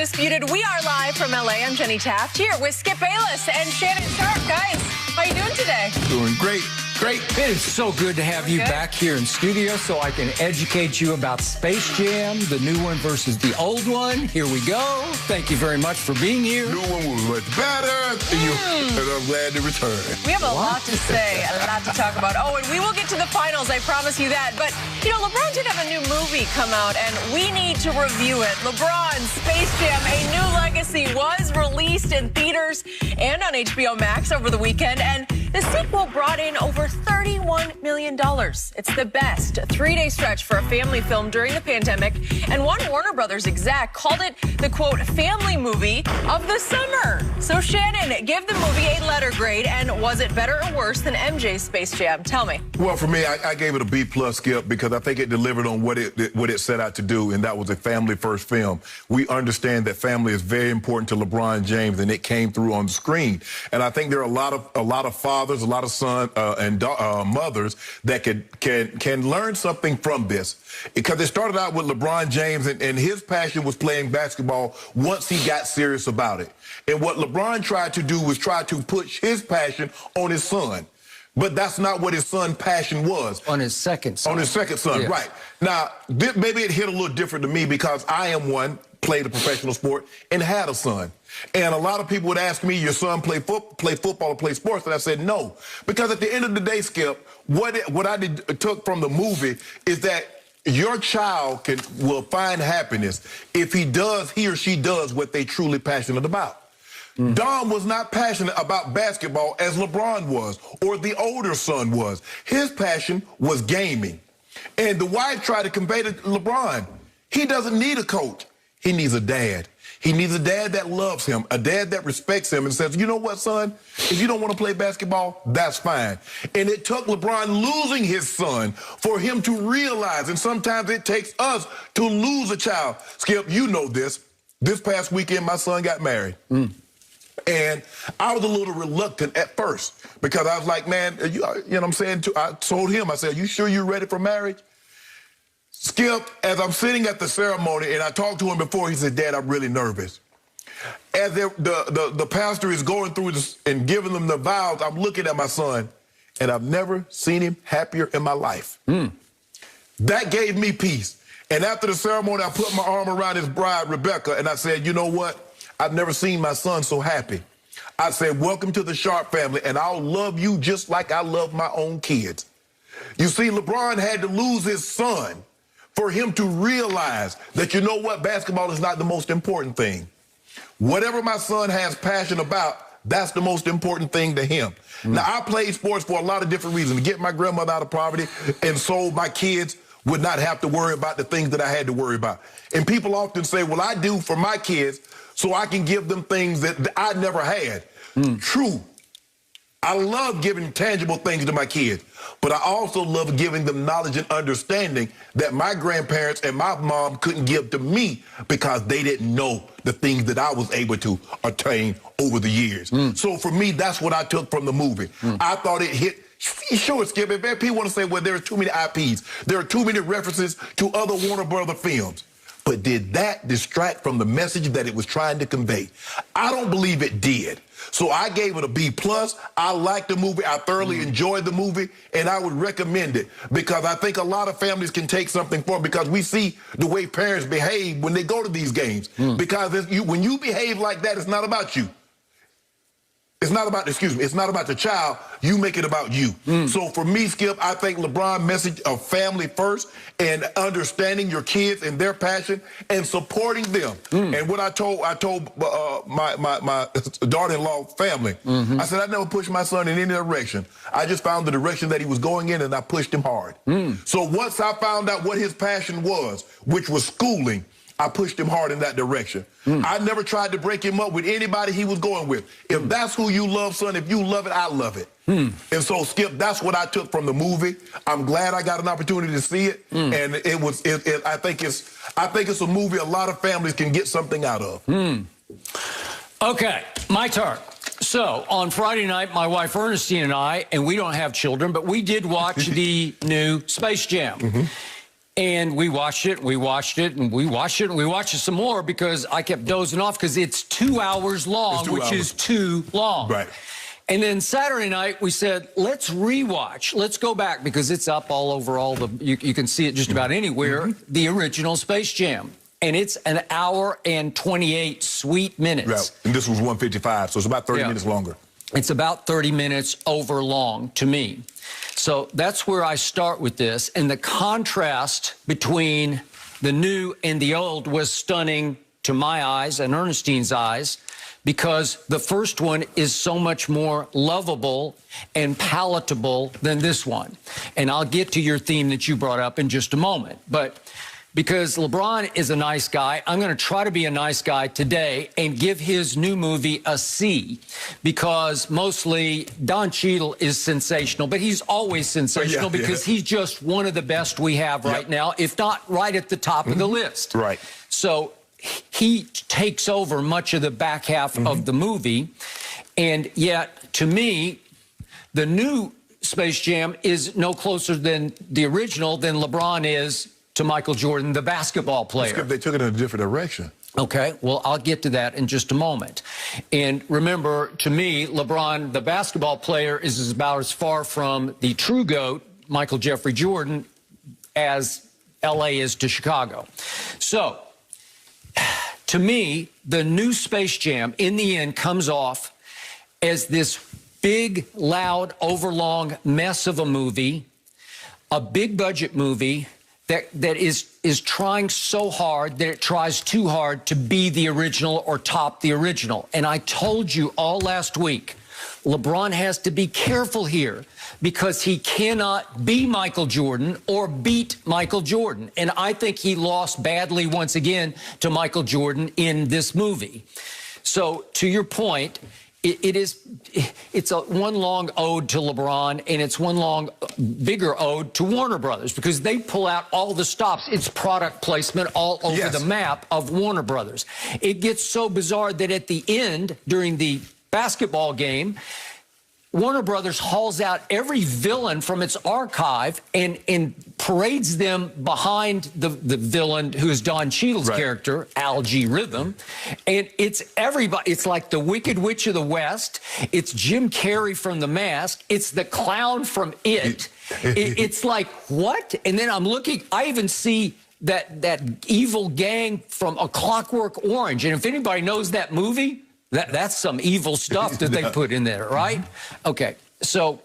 Undisputed. We are live from LA. I'm Jenny Taft here with Skip Bayless and Shannon Sharp. Guys, how you doing today? Doing great. Great. It is so good to have you back here in studio so I can educate you about Space Jam, the new one versus the old one. Here we go. Thank you very much for being here. New one was much better, and I'm glad to return. We have a lot to say, a lot to talk about. Oh, and we will get to the finals, I promise you that. But, you know, LeBron did have a new movie come out, and we need to review it. LeBron's Space Jam, A New Legacy, was released in theaters and on HBO Max over the weekend, and the sequel brought in over $31 million. It's the best three-day stretch for a family film during the pandemic, and one Warner Brothers exec called it the, quote, family movie of the summer. So, Shannon, give the movie a letter grade, and was it better or worse than MJ's Space Jam? Tell me. Well, for me, I gave it a B+, Skip, because I think it delivered on what it set out to do, and that was a family-first film. We understand that family is very important to LeBron James, and it came through on the screen. And I think there are a lot of fathers, a lot of sons and mothers that can learn something from this, because it started out with LeBron James, and his passion was playing basketball once he got serious about it. And what LeBron tried to do was try to push his passion on his son. But that's not what his son's passion was. On his second son. On his second son, yes. Right. Now, maybe it hit a little different to me because I am one, played a professional sport, and had a son. And a lot of people would ask me, your son play football or play sports? And I said no. Because at the end of the day, Skip, what I took from the movie is that your child will find happiness if he or she does what they truly passionate about. Dom was not passionate about basketball as LeBron was, or the older son was. His passion was gaming. And the wife tried to convey to LeBron, he doesn't need a coach. He needs a dad. He needs a dad that loves him, a dad that respects him and says, you know what, son? If you don't want to play basketball, that's fine. And it took LeBron losing his son for him to realize, and sometimes it takes us to lose a child. Skip, you know this. This past weekend, my son got married. And I was a little reluctant at first because I was like, man, you know what I'm saying? I told him, I said, you sure you're ready for marriage? Skip, as I'm sitting at the ceremony, and I talked to him before, he said, Dad, I'm really nervous. As the pastor is going through this and giving them the vows, I'm looking at my son, and I've never seen him happier in my life. That gave me peace. And after the ceremony, I put my arm around his bride, Rebecca, and I said, you know what? I've never seen my son so happy. I said, welcome to the Sharp family, and I'll love you just like I love my own kids. You see, LeBron had to lose his son for him to realize that, you know what, basketball is not the most important thing. Whatever my son has passion about, that's the most important thing to him. Now, I played sports for a lot of different reasons. To get my grandmother out of poverty, and so my kids would not have to worry about the things that I had to worry about. And people often say, well, I do for my kids so I can give them things that I never had. True. I love giving tangible things to my kids, but I also love giving them knowledge and understanding that my grandparents and my mom couldn't give to me because they didn't know the things that I was able to attain over the years. So for me, that's what I took from the movie. I thought it hit. Sure, Skip, if people want to say, well, there are too many IPs, there are too many references to other Warner Brother films. But did that distract from the message that it was trying to convey? I don't believe it did. So I gave it a B+. I liked the movie. I thoroughly enjoyed the movie, and I would recommend it because I think a lot of families can take something from it because we see the way parents behave when they go to these games. Because when you behave like that, it's not about you. It's not about, it's not about the child. You make it about you. So for me, Skip, I think LeBron's message of family first and understanding your kids and their passion and supporting them. And what I told my daughter-in-law family, I said, I never pushed my son in any direction. I just found the direction that he was going in, and I pushed him hard. So once I found out what his passion was, which was schooling, I pushed him hard in that direction. I never tried to break him up with anybody he was going with. If that's who you love, son, if you love it, I love it. And so, Skip, that's what I took from the movie. I'm glad I got an opportunity to see it. And I think it's a movie a lot of families can get something out of. Okay, my turn. So, on Friday night, my wife Ernestine and I, and we don't have children, but we did watch the new Space Jam. And we watched it, we watched it, and we watched it, and we watched it some more because I kept dozing off because it's 2 hours long, which is too long. Right. And then Saturday night, we said, let's rewatch. Let's go back because it's up all over all the, you can see it just about anywhere, the original Space Jam. And it's an hour and 28 sweet minutes. Right. And this was 155, so it's about 30 minutes longer. It's about 30 minutes over long to me. So that's where I start with this. And the contrast between the new and the old was stunning to my eyes and Ernestine's eyes, because the first one is so much more lovable and palatable than this one. And I'll get to your theme that you brought up in just a moment. But because LeBron is a nice guy, I'm going to try to be a nice guy today and give his new movie a C, because mostly Don Cheadle is sensational, but he's always sensational because he's just one of the best we have right now, if not right at the top of the list. Right. So he takes over much of the back half of the movie, and yet, to me, the new Space Jam is no closer than the original than LeBron is to Michael Jordan, the basketball player. They took it in a different direction. Okay, well, I'll get to that in just a moment. And remember, to me, LeBron, the basketball player, is about as far from the true GOAT, Michael Jeffrey Jordan, as L.A. is to Chicago. So, to me, the new Space Jam, in the end, comes off as this big, loud, overlong mess of a movie, a big-budget movie, that is trying so hard that it tries too hard to be the original or top the original. And I told you all last week, LeBron has to be careful here because he cannot be Michael Jordan or beat Michael Jordan. And I think he lost badly once again to Michael Jordan in this movie. So to your point, it's a one long ode to LeBron, and it's one long bigger ode to Warner Brothers, because they pull out all the stops. It's product placement all over the map of Warner Brothers. It gets so bizarre that at the end, during the basketball game, Warner Brothers hauls out every villain from its archive and parades them behind the villain, who is Don Cheadle's character, Al-G Rhythm. And it's everybody. It's like the Wicked Witch of the West. It's Jim Carrey from The Mask. It's the clown from It. It's like, what? And then I'm looking, I even see that evil gang from A Clockwork Orange. And if anybody knows that movie, that's some evil stuff that they put in there, right? Okay, so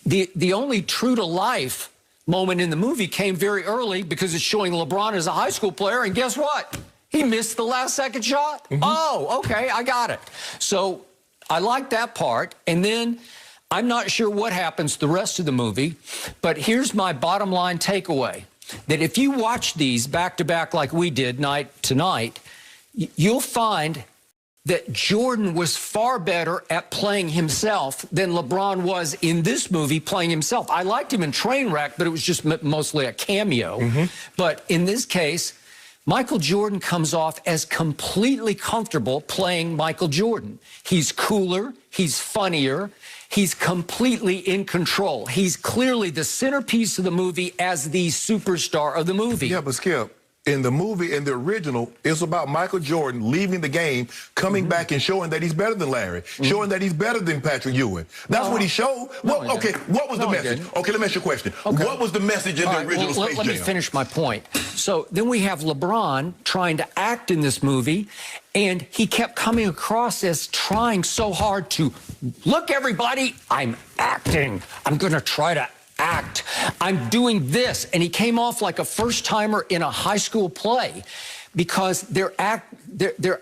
the only true-to-life moment in the movie came very early because it's showing LeBron as a high school player, and guess what? He missed the last-second shot. Oh, okay, I got it. So I like that part, and then I'm not sure what happens the rest of the movie, but here's my bottom-line takeaway, that if you watch these back-to-back like we did night to night, you'll find that Jordan was far better at playing himself than LeBron was in this movie playing himself. I liked him in Trainwreck, but it was just mostly a cameo. But in this case, Michael Jordan comes off as completely comfortable playing Michael Jordan. He's cooler, he's funnier, he's completely in control. He's clearly the centerpiece of the movie as the superstar of the movie. Yeah, but Skip, in the movie, in the original, it's about Michael Jordan leaving the game, coming back and showing that he's better than Larry, showing that he's better than Patrick Ewing. That's what he showed. Well, okay, what was the message? Okay, let me ask you a question. What was the message in the original Space Jam? Let me finish my point. So then we have LeBron trying to act in this movie, and he kept coming across as trying so hard to, look, everybody, I'm acting. I'm going to try to act. I'm doing this. And he came off like a first-timer in a high school play because they're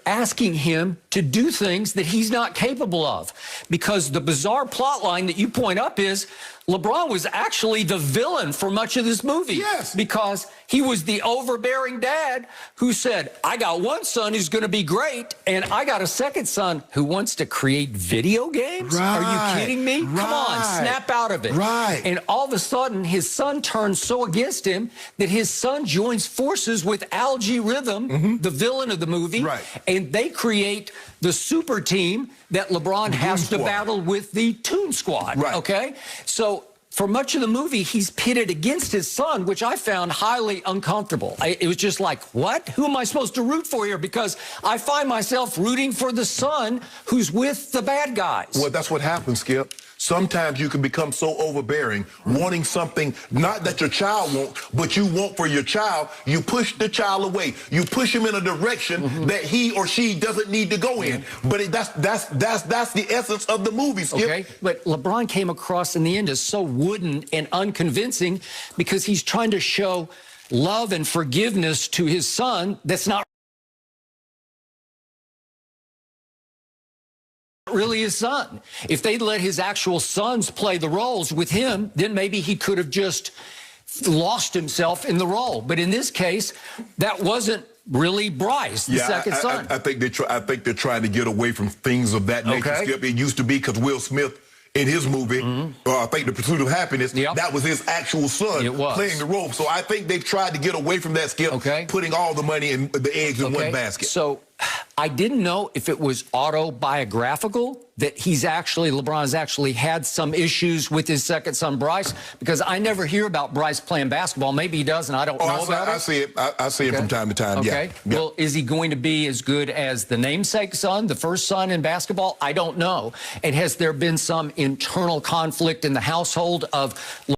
asking him to do things that he's not capable of. Because the bizarre plot line that you point up is LeBron was actually the villain for much of this movie. Yes. Because he was the overbearing dad who said, I got one son who's going to be great, and I got a second son who wants to create video games? Right. Are you kidding me? Come on, snap out of it. Right. And all of a sudden, his son turns so against him that his son joins forces with Al-G Rhythm, the villain of the movie, and they create the super team that LeBron has to battle with the Toon Squad. Okay? So for much of the movie, he's pitted against his son, which I found highly uncomfortable. It was just like, what? Who am I supposed to root for here? Because I find myself rooting for the son who's with the bad guys. Well, that's what happens, Skip. Sometimes you can become so overbearing, wanting something not that your child wants, but you want for your child. You push the child away. You push him in a direction that he or she doesn't need to go in. But that's the essence of the movie, Skip. Okay, but LeBron came across in the end as so wooden and unconvincing because he's trying to show love and forgiveness to his son that's not really his son. If they'd let his actual sons play the roles with him, then maybe he could have just lost himself in the role. But in this case, that wasn't really Bryce, the second son. I think they're trying to get away from things of that nature, Skip. It used to be because Will Smith in his movie, I think The Pursuit of Happiness, that was his actual son playing the role. So I think they've tried to get away from that, Skip, putting all the money and the eggs in one basket. So I didn't know if it was autobiographical, that LeBron's actually had some issues with his second son, Bryce, because I never hear about Bryce playing basketball. Maybe he does, and I don't know about it. I see it from time to time, Well, is he going to be as good as the namesake son, the first son in basketball? I don't know. And has there been some internal conflict in the household of